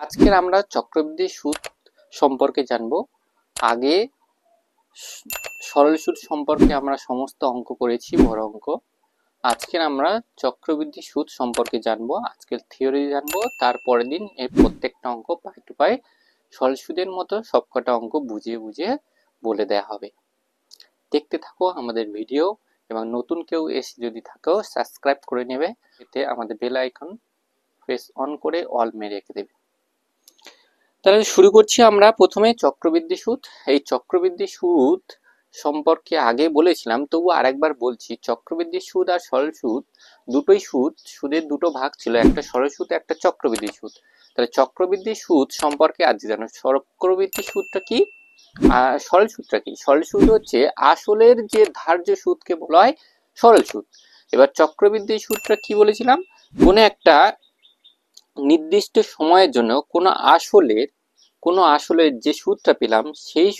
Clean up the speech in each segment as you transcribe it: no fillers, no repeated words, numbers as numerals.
আজকের আমরা চক্রবৃদ্ধি সুদ সম্পর্কে জানব। আগে সরল সুদ সম্পর্কে আমরা সমস্ত অঙ্ক করেছি, বড় অঙ্ক। আজকের আমরা চক্রবৃদ্ধি সুদ সম্পর্কে জানবো, আজকের থিওরি জানবো, তারপরের দিন এর প্রত্যেকটা অঙ্ক পাই টু পাই সরল সুদের মতো সবকটা অঙ্ক বুঝিয়ে বুঝিয়ে বলে দেয়া হবে। দেখতে থাকো আমাদের ভিডিও, এবং নতুন কেউ এসে যদি থাকো সাবস্ক্রাইব করে নেবে, এতে আমাদের বেল আইকন প্রেস অন করে অল মেরে রেখে দেবে। তাহলে শুরু করছি আমরা প্রথমে চক্রবৃদ্ধি সুদ। এই চক্রবৃদ্ধি সুদ সম্পর্কে আগে বলেছিলাম, তবু আরেকবার বলছি। চক্রবৃদ্ধি সুদ আর সরল সুদ দুটোই সুদ, সুদের দুটো ভাগ ছিল, একটা সরল সুদ একটা চক্রবৃদ্ধি সুদ। তাহলে চক্রবৃদ্ধি সুদ সম্পর্কে আজ জানো। চক্রবৃদ্ধি সুদটা কি আর সরল সুদটা কি? সরল সুদ হচ্ছে আসলের যে ধার্য সুদকে বলা হয় সরল সুদ। এবার চক্রবৃদ্ধি সুদটা কি বলেছিলাম, কোনো একটা নির্দিষ্ট সময়ের জন্য কোনো আসলের যে সুদটা পেলাম সেই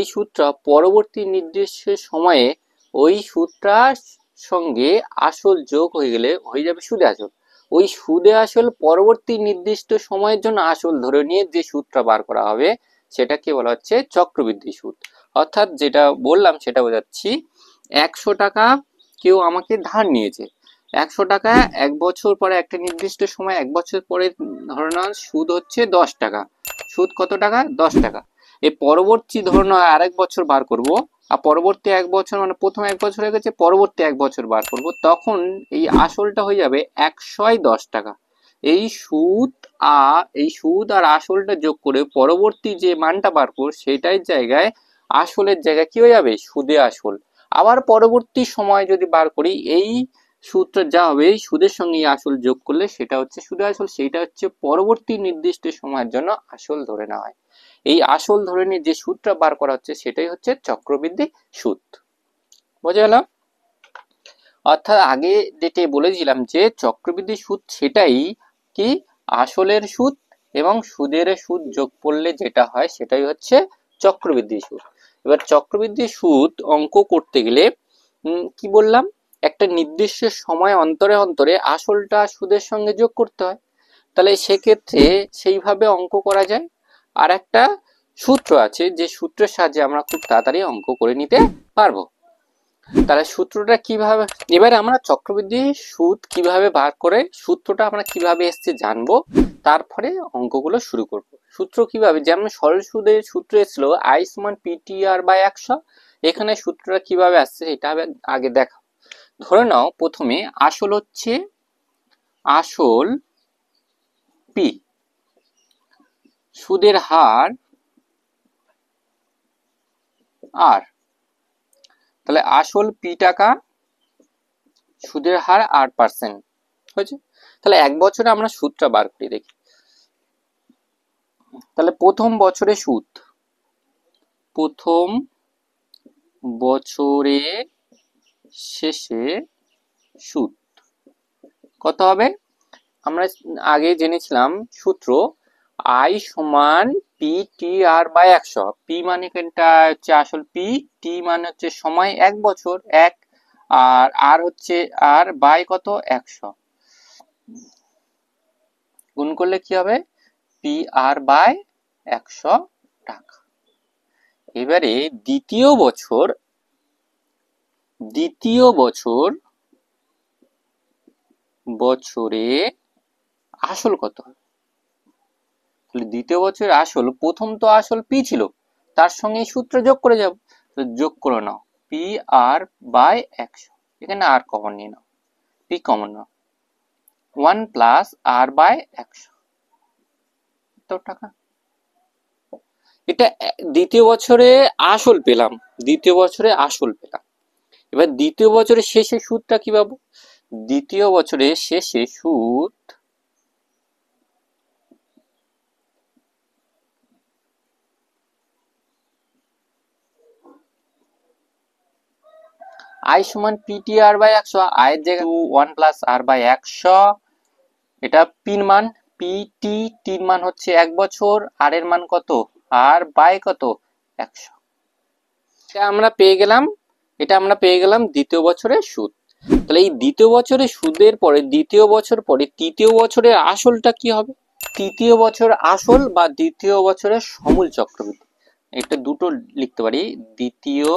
সুদটা পরবর্তী নির্দিষ্ট সময়ে ওই সুদটার সঙ্গে আসল যোগ হয়ে গেলে হয়ে যাবে সুদে আসল। ওই সুদে আসল পরবর্তী নির্দিষ্ট সময়ের জন্য আসল ধরে নিয়ে যে সুদটা বার করা হবে সেটাকে বলা হচ্ছে চক্রবৃদ্ধি সুদ। অর্থাৎ যেটা বললাম সেটা বোঝাচ্ছি, 100 টাকা কেউ আমাকে ধার নিয়েছে, 100 টাকা এক বছর পরে একটা নির্দিষ্ট সময় এক বছর পরে ধরে নেওয়া সুদ হচ্ছে 10 টাকা। সুদ কত টাকা? 10 টাকা। এই পরবর্তী ধরে নেওয়া আরেক বছর বার করব, আর পরবর্তী এক বছর মানে প্রথম এক বছর হয়ে গেছে, পরবর্তী এক বছর বার করব, তখন এই আসলটা হয়ে যাবে 110 টাকা। এই সুদ আর আসলটা যোগ করে পরবর্তী যে মানটা বার করব সেটাই জায়গায় আসলের জায়গায় কি হয়ে যাবে? সুদে আসল। আবার পরবর্তী সময় যদি বার করি, এই সুদটা যা হবে এই সুদের সঙ্গে আসল যোগ করলে সেটা হচ্ছে সুদে আসল, সেইটা হচ্ছে পরবর্তী নির্দিষ্ট সময়ের জন্য আসল ধরে নেওয়া হয়। এই আসল ধরে নিয়ে যে সুদটা বার করা হচ্ছে সেটাই হচ্ছে চক্রবৃদ্ধি সুদ। বোঝা গেল? অর্থাৎ আগে যেটা বলেছিলাম যে চক্রবৃদ্ধি সুদ সেটাই কি, আসলের সুদ এবং সুদের সুদ যোগ করলে যেটা হয় সেটাই হচ্ছে চক্রবৃদ্ধি সুদ। এবার চক্রবৃদ্ধি সুদ অঙ্ক করতে গেলে কি বললাম, একটা নির্দিষ্ট সময় অন্তরে অন্তরে আসলটা সুদের সঙ্গে যোগ করতে হয়। তাহলে সেক্ষেত্রে সেইভাবে অঙ্ক করা যায়। আর একটা সূত্র আছে, যে সূত্রের সাহায্যে আমরা খুব তাড়াতাড়ি অঙ্ক করে নিতে পারবো। তাহলে সূত্রটা কিভাবে, এবারে আমরা চক্রবৃদ্ধি সুদ কিভাবে বার করে সূত্রটা আমরা কিভাবে এসছে জানবো, তারপরে অঙ্কগুলো শুরু করব। সূত্র কিভাবে, যেমন সরল সুদের সূত্র এসেছিল I সমান PTR/100, এখানে সূত্রটা কিভাবে আসছে এটা আগে দেখা। ধরে নাও প্রথমে আসল হচ্ছে আসল P, সুদের হার R। তাহলে আসল P টাকা, সুদের হার R%, হয়েছে। তাহলে এক বছরে আমরা সুদটা বার করি, দেখি। তাহলে প্রথম বছরে সুদ, প্রথম বছরে শেষে সুদ কত হবে? আমরা আগে জেনেছিলাম সূত্র I সমান PTR/100। P মানে এটা হচ্ছে আসল P, T মানে হচ্ছে সময় এক বছর এক, আর R হচ্ছে R বাই কত? 100। গুণ করলে কি হবে? PR/100 টাকা। এবারে দ্বিতীয় বছরে আসল কত? দ্বিতীয় বছরের আসল, প্রথম তো আসল P ছিল, তার সঙ্গে সূত্র যোগ করে যাব। যোগ করে নাও PR/100, এখানে R কমন নিয়ে নাও, P কমন নাও, 1 প্লাস R/100 টাকা। এটা দ্বিতীয় বছরে আসল পেলাম, এবার দ্বিতীয় বছরের শেষে সুদটা কি পাবো? দ্বিতীয় বছরের শেষে সুদ I সমান PTR/100, I এর জায়গায় 1 প্লাস R/100, এটা পিন মান, PT টির মান হচ্ছে এক বছর, আর এর মান কত? R বাই কত? 100। এটা আমরা পেয়ে গেলাম দ্বিতীয় বছরের সুদ। তাহলে এই দ্বিতীয় বছরের সুদের পরে দ্বিতীয় বছর পরে তৃতীয় বছরের আসলটা কি হবে? তৃতীয় বছর আসল বা দ্বিতীয় বছরের সমূল চক্রবৃদ্ধি, এটা দুটো লিখতে পারি। দ্বিতীয়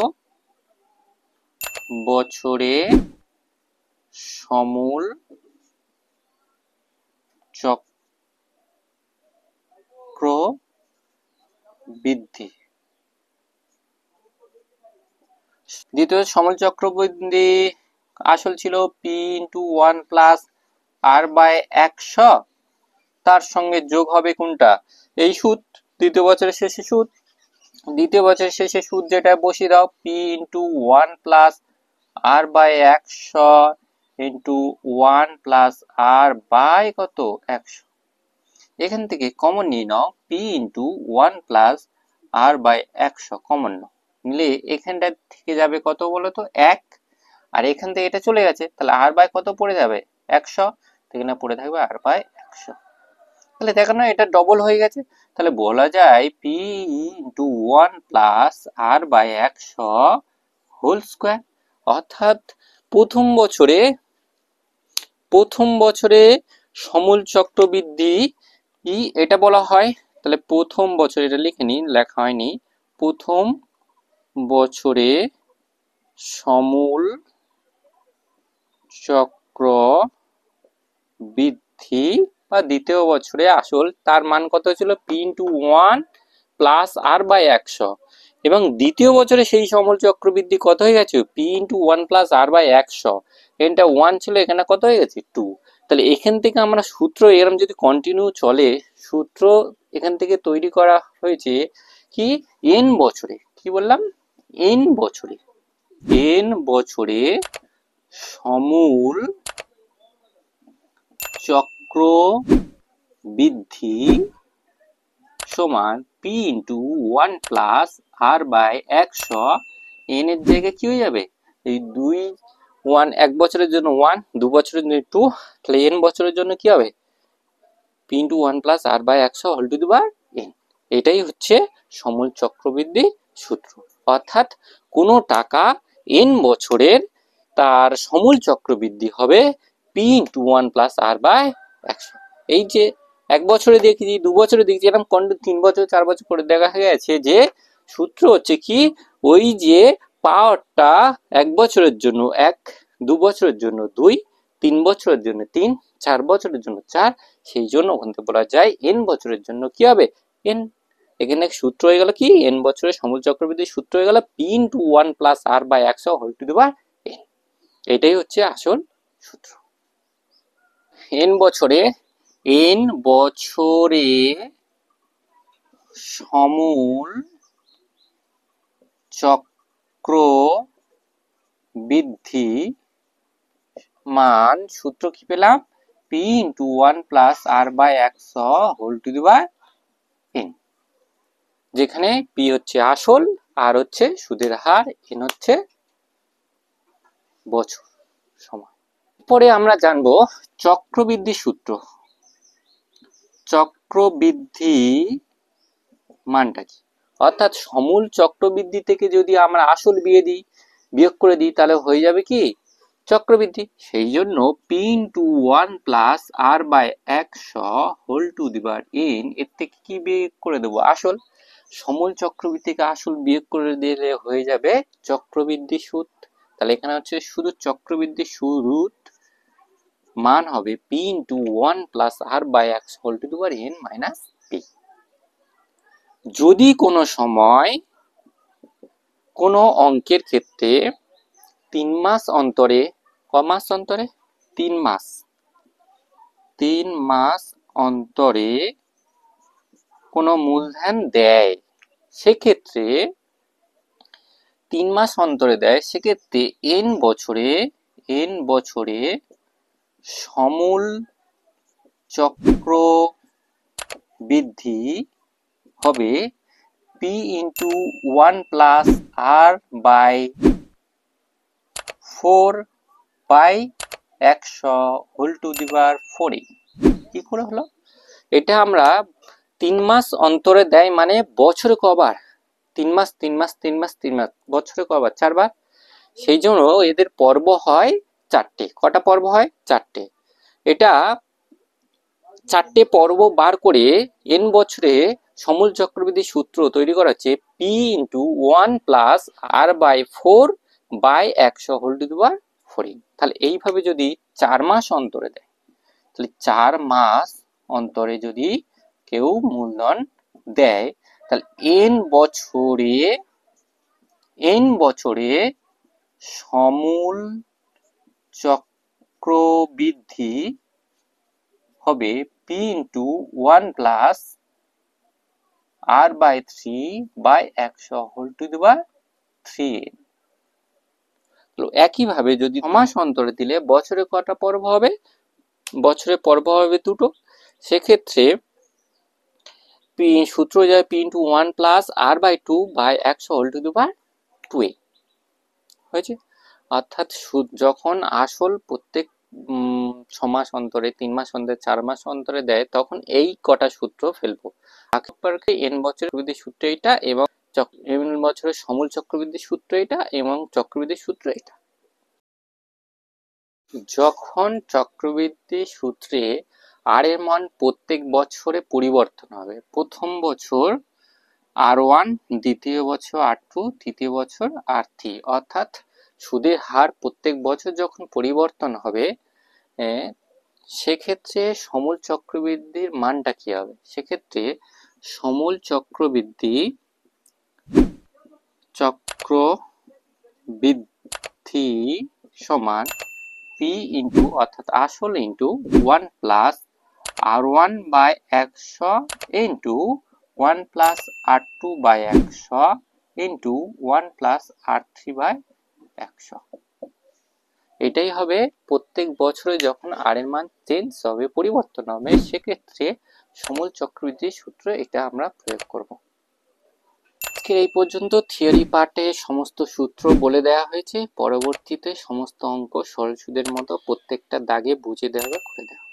বছরে সমূল চক্রবৃদ্ধি। দ্বিতীয় সমূল চক্রবৃদ্ধি আসল ছিল P into 1 plus R by 100, তার সঙ্গে যোগ হবে কোনটা, এই সুদ, দ্বিতীয় বছরের শেষে সুদ। দ্বিতীয় বছরের শেষে সুদ যেটা বসিয়ে দাও, P into 1 plus R by 100 into 1 plus R by কত 100। এখান থেকে কমন নিয়ে নাও, P into 1 plus R by 100 common নাও, নিলে এখানটা থেকে যাবে কত বলো তো 1, আর এখান থেকে এটা চলে গেছে, তাহলে আর বাই কত পড়ে যাবে 100, এখানে পড়ে থাকবে আর বাই 100। তাহলে দেখো না এটা ডবল হয়ে গেছে, তাহলে বলা যায় P into 1 plus R by 100 whole square. অর্থাৎ প্রথম বছরে সমূল চক্রবৃদ্ধি এটা বলা হয়। তাহলে প্রথম বছরে, এটা লিখে নি, লেখা হয়নি, প্রথম বছরে সমূল চক্রবৃদ্ধি বা দ্বিতীয় বছরে আসল, তার মান কত ছিল, P into 1 plus R by 100, এবং দ্বিতীয় বছরে সেই সমূল চক্রবৃদ্ধি কত হয়ে গেছে, P into 1 plus R by 100, এটা 1 ছিল, এখানে কত হয়ে গেছে 2। তাহলে এখান থেকে আমরা সূত্র এরকম যদি কন্টিনিউ চলে, সূত্র এখান থেকে তৈরি করা হয়েছে কি, এন বছরে, কি বললাম, এন বছরে সমূল চক্রবৃদ্ধি সমান P into 1 plus R by 100, N এর জায়গায় কি হয়ে যাবে, এই 1 এক বছরের জন্য 1, 2 বছরের জন্য 2, তাহলে এন বছরের জন্য কি হবে, P into 1 plus R by 100 whole to the power N. এটাই হচ্ছে সমূল চক্রবৃদ্ধি সূত্র। অর্থাৎ কোনো টাকা এন বছরের, তার সমূল চক্রবৃদ্ধি হবে P into 1 plus R by 100। এই যে এক বছরে দেখেছি, 2 বছরে দেখেছি, এরকম 3 বছর 4 বছর করে দেখা গেছে যে সূত্র হচ্ছে কি, ওই যে পাওয়ারটা 1 বছরের জন্য 1, 2 বছরের জন্য 2, 3 বছরের জন্য 3, 4 বছরের জন্য 4, সেই জন্য ওখান থেকে বলা যায় এন বছরের জন্য কি হবে এন। এখানে সূত্র হয়ে গেল কি, এন বছরের সমূল চক্রবৃদ্ধির সূত্র হয়ে গেল P into 1 plus R by 100 whole to the power N. এটাই হচ্ছে আসল সূত্র। এন বছরে সমূল চক্রবৃদ্ধি মান, সূত্র কি পেলাম, P into 1 plus R by 100 whole to the power N, যেখানে পি হচ্ছে আসল, আর হচ্ছে সুদের হার, এন হচ্ছে বছর সময়। পরে আমরা জানবো চক্রবৃদ্ধি সূত্র। চক্রবৃদ্ধি মানটা কি, অর্থাৎ সমূল চক্রবৃদ্ধি থেকে যদি আমরা আসল বিয়োগ করে দিই, তাহলে হয়ে যাবে কি চক্রবৃদ্ধি। সেই জন্য P into 1 plus R by 100 whole to the power N, এর থেকে কি বিয়োগ করে দেবো, আসল। সমূল চক্রবৃদ্ধি থেকে আসল বিয়োগ করে দিলে হয়ে যাবে চক্রবৃদ্ধি সুদ। তাহলে এখানে হচ্ছে শুধু চক্রবৃদ্ধি সুদ মান হবে P into 1 plus R by 100 whole to the power N minus P. যদি কোনো সময় কোনো অঙ্কের ক্ষেত্রে 3 মাস অন্তরে, ক মাস অন্তরে, 3 মাস অন্তরে কোনো মূলধন দেয়, সেক্ষেত্রে 3 মাস অন্তরে দেয়, সেক্ষেত্রে এন বছরে সমূল চক্রবৃদ্ধি হবে P into 1 plus R by 4 by 100 whole to the power 4। কি করে হলো, এটা আমরা 3 মাস অন্তরে দেয় মানে বছরে কবার, 3 মাস, বছরে কবার, 4 বার। সেই জন্য এদের পর্ব হয় 4টে। কটা পর্ব হয়, 4টে। এটা চারটে পর্ব বার করে n বছরে সমূল চক্রবৃদ্ধি সূত্র তৈরি করা হচ্ছে p ইন্টু 1 প্লাস r/4/100 তাহলে এইভাবে যদি 4 মাস অন্তরে দেয়, তাহলে 4 মাস অন্তরে যদি কেউ মূলধন দেয়, তাহলে n বছরে সমূল চক্রবৃদ্ধি হবে p ইন্টু 1 প্লাস r/3/100 একইভাবে যদি 6 মাস অন্তরে দিলে বছরে কটা পর্ব হবে? বছরে পর্ব হবে দুটো। সেক্ষেত্রে সূত্র যায় p ইন্টু 1 প্লাস r/2/100 হয়েছে। অর্থাৎ যখন আসল প্রত্যেক 6 মাস অন্তরে, 3 মাস অন্তরে, 4 মাস অন্তরে দেয়, তখন এই কটা সূত্র ফেলবো। n বছরের চক্রবৃদ্ধি সূত্র এটা, এবং n বছরের সমূল চক্রবৃদ্ধি সূত্র এটা, এবং চক্রবৃদ্ধি সূত্র এটা। যখন চক্রবৃদ্ধি সূত্রে আর এর মান প্রত্যেক বছরে পরিবর্তন হবে, প্রথম বছর R1, দ্বিতীয় বছর R2, তৃতীয় বছর R3, অর্থাৎ সুদের হার প্রত্যেক বছর যখন পরিবর্তন হবে, সেক্ষেত্রে সমূল চক্রবৃদ্ধির মানটা কি হবে? সেক্ষেত্রে সমূল চক্রবৃদ্ধি সমান p ইন্টু, অর্থাৎ আসল into 1 plus r1/100 into 1 plus r2/100 into 1 plus r3/100। এটাই হবে প্রত্যেক বছরে যখন আর এর মান চেঞ্জ হবে, পরিবর্তন হবে, সেক্ষেত্রে সমূল চক্রবৃদ্ধি সূত্র এটা আমরা প্রয়োগ করব। আজকের এই পর্যন্ত থিওরি পার্টে সমস্ত সূত্র বলে দেওয়া হয়েছে। পরবর্তীতে সমস্ত অঙ্ক সরল সুদের মতো প্রত্যেকটা দাগে বুঝে দেওয়া হবে, করে দেওয়া হবে।